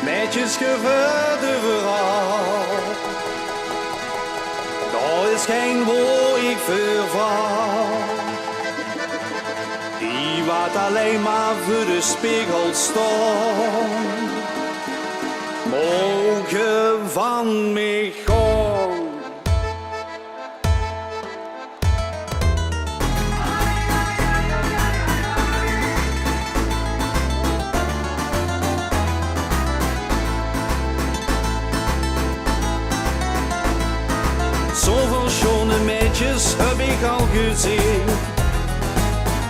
Meisjes gebeurde vooral. Daar is geen woord ik verval. Die wat alleen maar voor de spiegel stond. Mogen van mij gaan. Zoveel schone meisjes heb ik al gezien.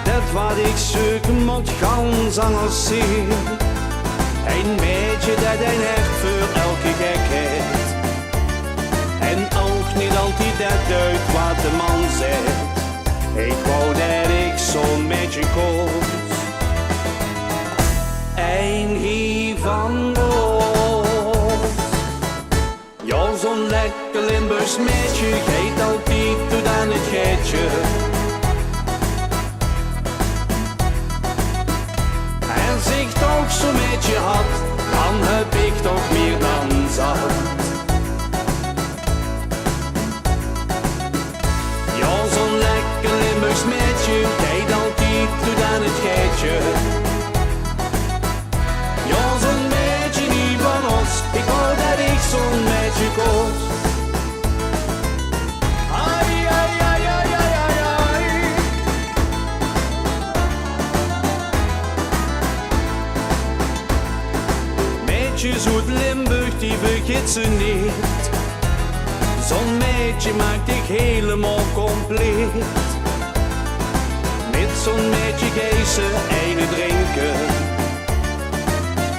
Dat wat ik zoeken moet gaan zangers zien. Een meisje dat een echt voor elke gek heeft. En ook niet altijd dat uit wat de man zegt. Ik wou dat ik zo'n meisje koos. Een hiervan wordt. Ja, zo'n lekker Limburgs meisje geeft altijd tot aan het geitje. Als ik toch zo'n meisje had, dan heb ik toch meer dan zat. Ja, zo'n lekker Limburgs meisje geeft altijd tot aan het geitje. Ja, zo'n meisje niet van ons, ik wou dat ik zo'n meisje koos. Ai, ai, ai, ai, ai, ai, ai. Meisjes uit Limburg, die vergeet ze niet. Zo'n meisje maakt ik helemaal compleet. Met zo'n meisje geef ze ene drinken.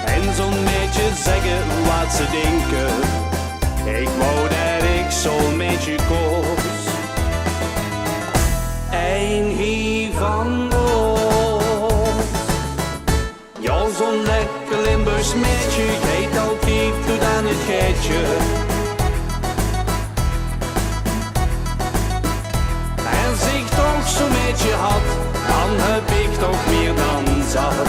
En zo'n meisje zeggen wat ze denken. Ik wou dat ik zo'n meisje koos. Een hiervan wordt. Ja, zo'n lekker Limburgs meisje geeft altijd tot aan het geitje. Als ik toch zo'n meisje had, dan heb ik toch meer dan zat.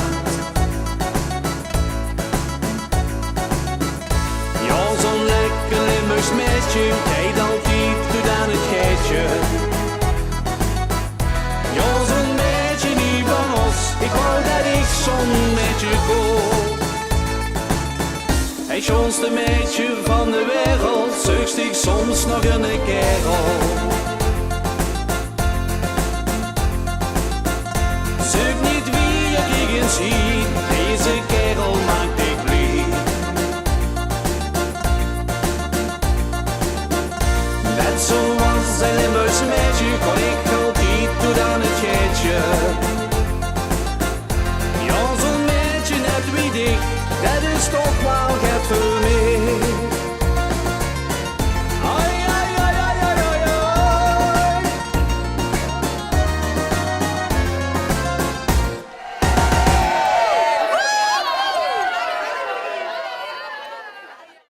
Ja, zo'n lekker Limburgs meisje geeft altijd tot aan het geitje. Ja, zo'n meisje niet van ons, ik wou dat ik zo'n meisje koos. Het schoonste meisje van de wereld, zucht ik soms nog een kerel. Zoek niet wie ik eens zie, deze kerel maakt ik blij. Net zoals een Limburgs meisje kon ik altijd tot aan het geitje. Ja, zo'n meisje net wie dik, dat is toch wel het voor mij.